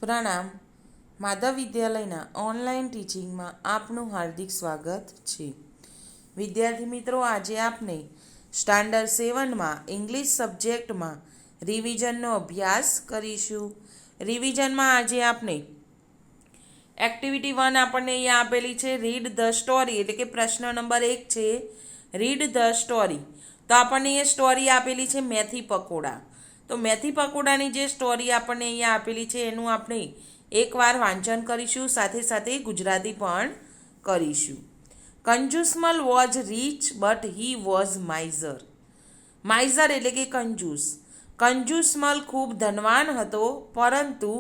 પ્રણામ. માધવ વિદ્યાલયના ઓનલાઈન ટીચિંગમાં આપનું હાર્દિક સ્વાગત છે. વિદ્યાર્થી મિત્રો, આજે આપણે સ્ટાન્ડર્ડ 7માં ઇંગ્લિશ સબ્જેક્ટમાં રિવિઝનનો અભ્યાસ કરીશું. રિવિઝનમાં આજે આપણે એક્ટિવિટી 1 આપણને અહીંયા આપેલી છે, રીડ ધ સ્ટોરી, એટલે કે પ્રશ્ન નંબર 1 છે રીડ ધ સ્ટોરી. તો આપણને એ સ્ટોરી આપેલી છે મેથી પકોડા. તો મેથી પકોડાની જે સ્ટોરી આપણને અહીંયા આપેલી છે એનું આપણે એકવાર વાંચન કરીશું, સાથે સાથે ગુજરાતી પણ કરીશું. Kanjusmal was rich but he was miser. Miser એટલે કે કંજૂસ. કંજુસમલ ખૂબ ધનવાન હતો પરંતુ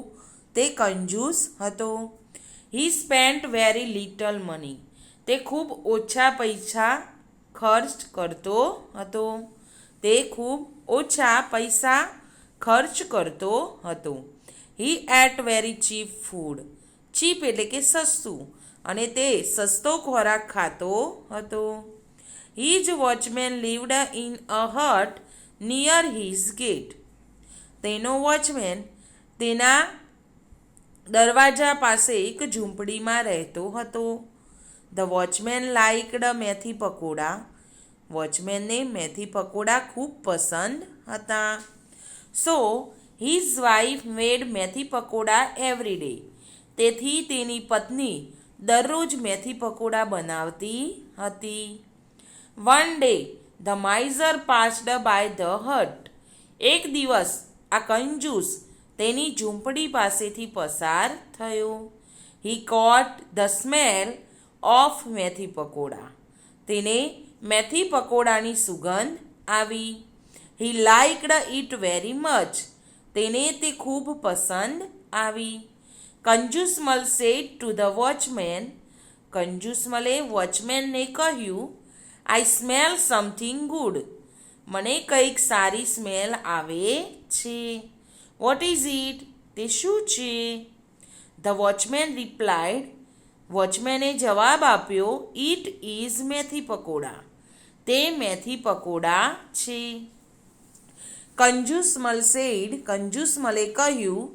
તે કંજૂસ હતો. હી સ્પેન્ટ વેરી લિટલ મની. તે ખૂબ ઓછા પૈસા ખર્ચ કરતો હતો. તે ખૂબ ઓછા પૈસા ખર્ચ કરતો હતો. He ate very cheap food. Cheap એટલે કે સસ્તું, અને તે સસ્તો ખોરાક ખાતો હતો. His watchman lived in a hut near his gate. તેનો વોચમેન તેના દરવાજા પાસે એક ઝૂંપડીમાં રહેતો હતો. ધ વોચમેન લાઇકડ મેથી પકોડા. વોચમેનને મેથી પકોડા ખૂબ પસંદ હતા. સો his wife made methi pakoda every day. તેથી તેની પત્ની દરરોજ મેથી પકોડા બનાવતી હતી. One day the miser passed by the hut. એક દિવસ આ કંજૂસ તેની ઝૂંપડી પાસેથી પસાર થયો. He caught the smell of methi pakora. તેને મેથી પકોડાની સુગંધ આવી. He liked it very much. તેને તે ખૂબ પસંદ આવી. Kanjusmal said to the watchman. કંજુસમલે વોચમેનને કહ્યું, આઈ સ્મેલ સમથિંગ ગુડ. મને કંઈક સારી સ્મેલ આવે છે. What is it? તે શું છે? The watchman replied. વોચમેને જવાબ આપ્યો, ઇટ ઇઝ મેથી પકોડા. તે મેથી પકોડા છે. કંજુસમલ સેડ. કંજુસમલે કહ્યું,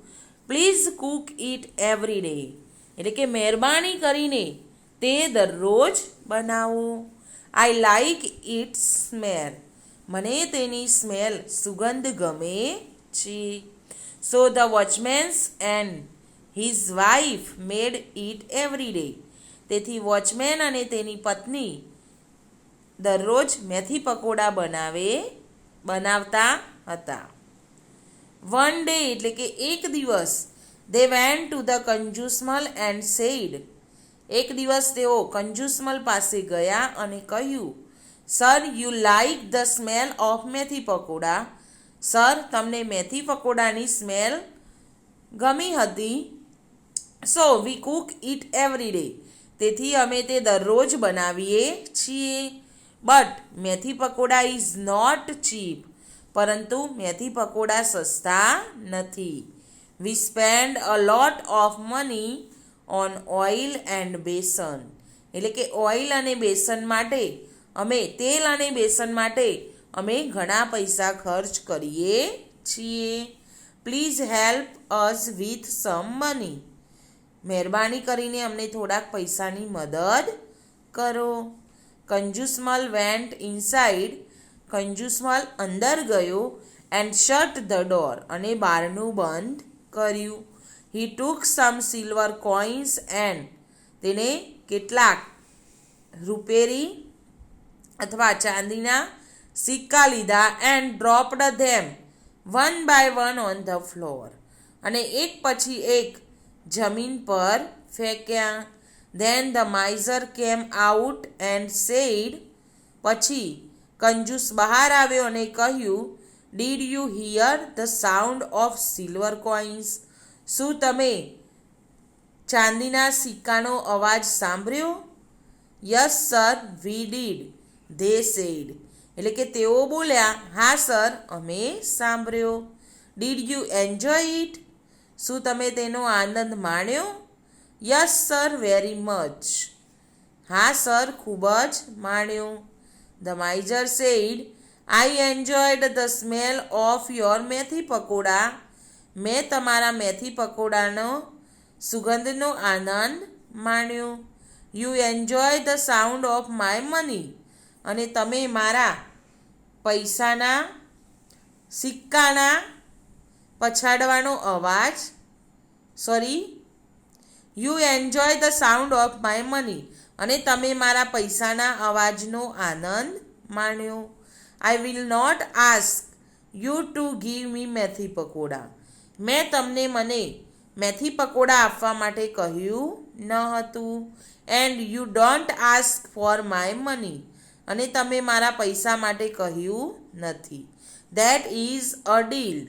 please cook it every day. એટલે કે મહેરબાની કરીને તે દરરોજ બનાવો. I like it smell. મને તેની સ્મેલ સુગંધ ગમે છે. So the watchman's and his wife made it every day. તેથી વોચમેન અને તેની પત્ની દરરોજ મેથી પકોડા બનાવતા હતા. વન ડે એટલે કે એક દિવસ they went to the Kanjusmal and said. એક દિવસ તેઓ કંજુસમલ પાસે ગયા અને કહ્યું, sir you like the smell of methi pakora. Sir, તમને મેથી પકોડાની સ્મેલ ગમી હતી. So we cook it every day. તેથી અમે તે દરરોજ બનાવીએ છીએ. બટ મેથી પકોડા ઇઝ નોટ ચીપ. પરંતુ મેથી પકોડા સસ્તા નથી. We spend a lot of money on oil and besan. એટલે કે ઓઇલ અને બેસન માટે તેલ અને બેસન માટે અમે ઘણા પૈસા ખર્ચ કરીએ છીએ. Please help us with some money. મહેરબાની કરીને અમને થોડાક પૈસાની મદદ કરો. Kanjusmal vent inside. કંજુસમલ અંદર ગયો એન્ડ શટ ધ ડોર. અને બારણું બંધ કર્યું. He took some silver coins and. તેને કેટલાક રૂપેરી અથવા ચાંદીના સિક્કા લીધા and dropped them one by one on the floor. અને એક પછી એક જમીન પર ફેંક્યા. Than the માઇઝર came out and said. પછી કંજૂસ બહાર આવ્યો અને કહ્યું, did you hear the sound of silver coins. શું તમે ચાંદીના સિક્કાનો અવાજ સાંભળ્યો? Yes sir we did they said. એટલે કે તેઓ બોલ્યા, હા સર, અમે સાંભળ્યો. Did you enjoy it. શું તમે તેનો આનંદ માણ્યો? Yes sir very much. હા સર, ખૂબ જ માણ્યો. The miser said, I enjoyed the smell of your methi pakoda. મેં તમારા મેથી પકોડાનો સુગંધનો આનંદ માણ્યો. You enjoy the sound of my money. અને તમે મારા પૈસાના સિક્કાના પછાડવાનો અવાજ you enjoy the sound of my money. અને તમે મારા પૈસાના અવાજનો આનંદ માણ્યો. I will not ask you to give me methi pakoda. મેં તમને મને મેથી પકોડા આપવા માટે કહ્યું ન હતું. And you don't ask for my money. અને તમે મારા પૈસા માટે કહ્યું નથી. That is a deal.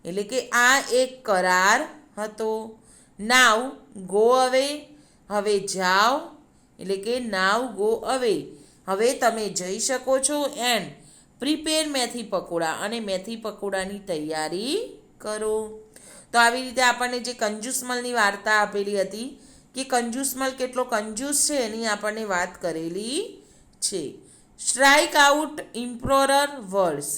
એટલે કે આ એક કરાર હતો. નાવ ગો અવે. હવે જાઓ. એટલે કે નાવ ગો અવે. હવે તમે જઈ શકો છો. એન્ડ પ્રિપેર મેથી પકોડા. અને મેથી પકોડાની તૈયારી કરો. તો આવી રીતે આપણને જે કંજૂસમલની વાર્તા આપેલી હતી કે કંજૂસમલ કેટલો કંજૂસ છે એની આપણને વાત કરેલી છે. Strike out improper words.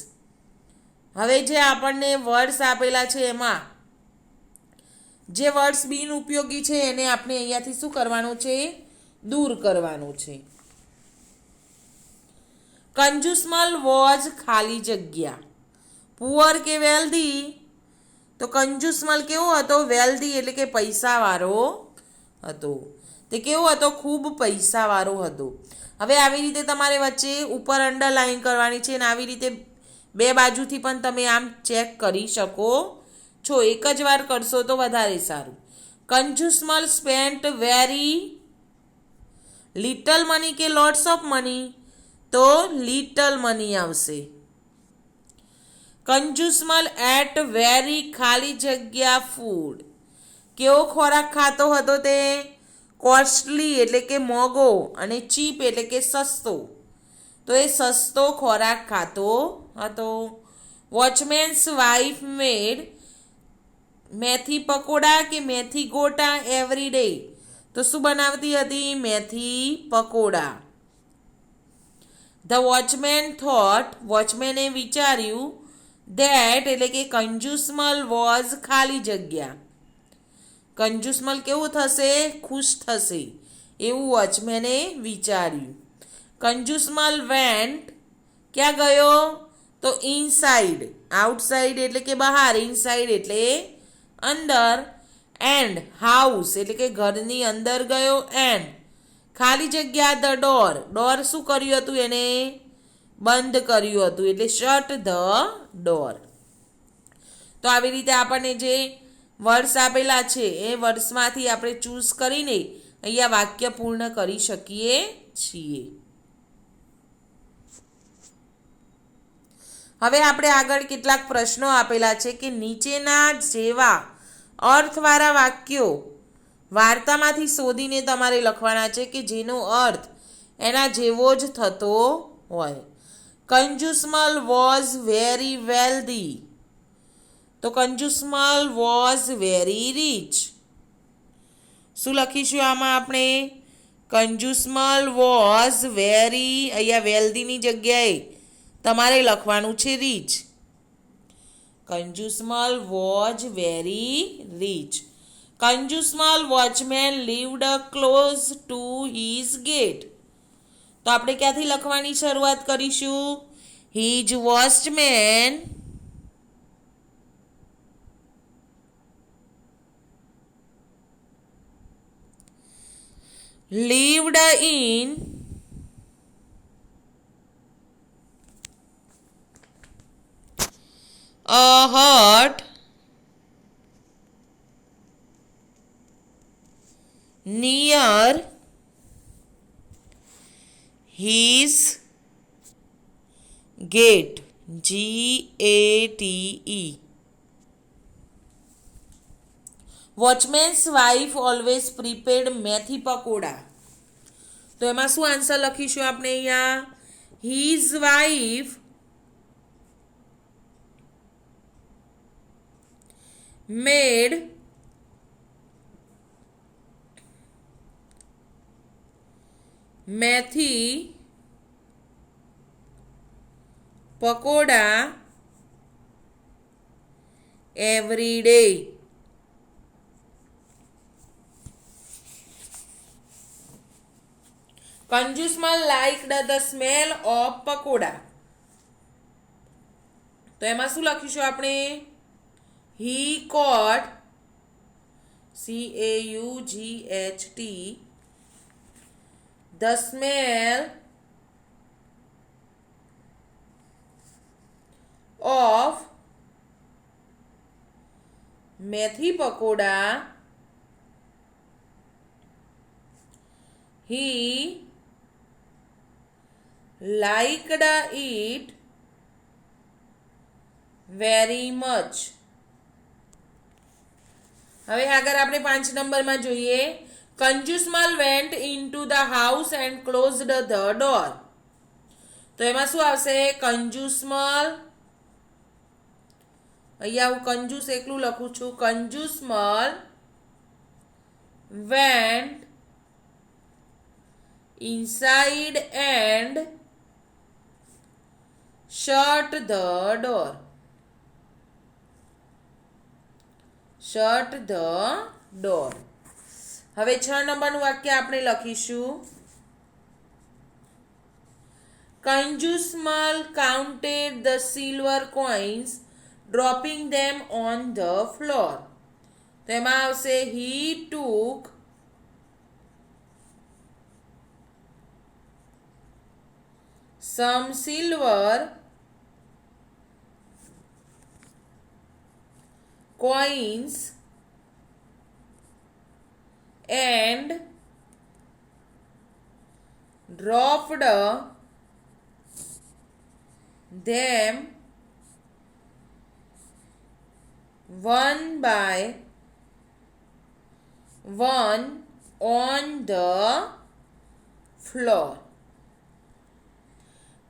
હવે જે આપણને વર્ડ્સ આપેલા છે એમાં જે વર્ડ્સ બિનઉપયોગી છે એને આપણે અહીંયાથી શું કરવાનું છે? દૂર કરવાનું છે. કંજૂસમલ વોઝ ખાલી જગ્યા. પુઅર કે વેલ્ધી? તો કંજૂસમલ કેવો હતો? વેલ્ધી એટલે કે પૈસાવાળો હતો. તે કેવો હતો? ખૂબ પૈસાવાળો હતો. હવે આવી રીતે તમારે વચ્ચે ઉપર અંડરલાઈન કરવાની છે અને આવી રીતે બે બાજુથી પણ તમે આમ ચેક કરી શકો છો. એક જ વાર કરશો તો વધારે સારું. કંજૂસમલ સ્પેન્ટ વેરી લિટલ મની કે લોટ્સ ઓફ મની? તો લિટલ મની આવશે. કંજૂસમલ એટ વેરી ખાલી જગ્યા ફૂડ. કેવો ખોરાક ખાતો હતો તે? કોસ્ટલી એટલે કે મોંઘો અને ચીપ એટલે કે સસ્તો. તો એ સસ્તો ખોરાક ખાતો હતો. વોચમેન્સ વાઇફ મેડ મેથી પકોડા કે મેથી ગોટા એવરી ડે? તો શું બનાવતી હતી? મેથી પકોડા. ધ વોચમેન થોટ વોચમેને વિચાર્યું ધેટ એટલે કે કંજૂસમલ વોઝ ખાલી જગ્યા. કંજૂસમલ કેવું થશે? ખુશ થશે એવું વોચમેને વિચાર્યું. કંજૂસમલ વેન્ટ ક્યાં ગયો? તો ઇનસાઇડ. આઉટસાઇડ એટલે કે બહાર. ઇનસાઇડ એટલે અંદર. એન્ડ હાઉસ એટલે કે ઘરની અંદર ગયો. એન્ડ ખાલી જગ્યા ધ ડોર. ડોર શું કર્યું હતું? એને બંધ કર્યું હતું એટલે શટ ધ ડોર. તો આવી રીતે આપણને જે વર્ડ્સ આપેલા છે એ વર્ડ્સમાંથી આપણે ચૂઝ કરીને અહીંયા વાક્ય પૂર્ણ કરી શકીએ છીએ. હવે આપણે આગળ કેટલાક પ્રશ્નો આપેલા છે કે નીચેના જેવા અર્થવાળા વાક્યો વાર્તામાંથી શોધીને તમારે લખવાના છે કે જેનો અર્થ એના જેવો જ થતો હોય. કંજૂસમલ વોઝ વેરી વેલ્ધી. તો કંજૂસમલ વોઝ વેરી રીચ. શું લખીશું આમાં આપણે? કંજૂસમલ વોઝ વેરી, અહીંયા વેલ્ધીની જગ્યાએ તમારે લખવાનું છે rich. Kanjusmal was very rich. Kanjusmal watchman lived close to his gate. તો આપણે ક્યાંથી લખવાની શરૂઆત કરીશું? His watchman lived in a hut near his gate. GATE. Watchman's wife always prepared methi pakora. તો એમાં શું આન્સર લખીશું આપણે અહીંયા? His wife made methi pakoda every day. Kanjusmal liked the smell of pakoda. તો એમાં શું લખીશું આપણે? He caught CAUGHT the smell of methi pakoda. He liked it very much. હવે આગળ આપણે 5 નંબરમાં જોઈએ. Kanjusmal vent into the house and closed the door. તો એમાં શું આવશે? કંજુસમલ, અહીંયા હું કંજૂસ એકલું લખું છું. Kanjusmal vent inside and shut the door. Shut the door. હવે 6 નંબરનું વાક્ય આપણે લખીશું. Kanjusmal counted the silver coins, dropping them on the floor. તો એમાં આવશે he took some silver coins and dropped them one by one on the floor.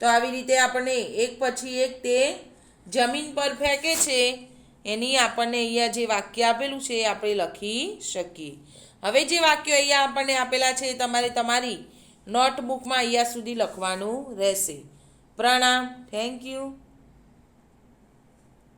તો આવી રીતે આપણને એક પછી એક તે જમીન પર ફેંકે છે એની આપણને અહીંયા જે વાક્ય આપેલું છે એ આપણે લખી શકીએ. હવે જે વાક્યો અહીંયા આપણને આપેલા છે તમારે તમારી નોટબુકમાં અહીંયા સુધી લખવાનું રહેશે. પ્રણામ. Thank you.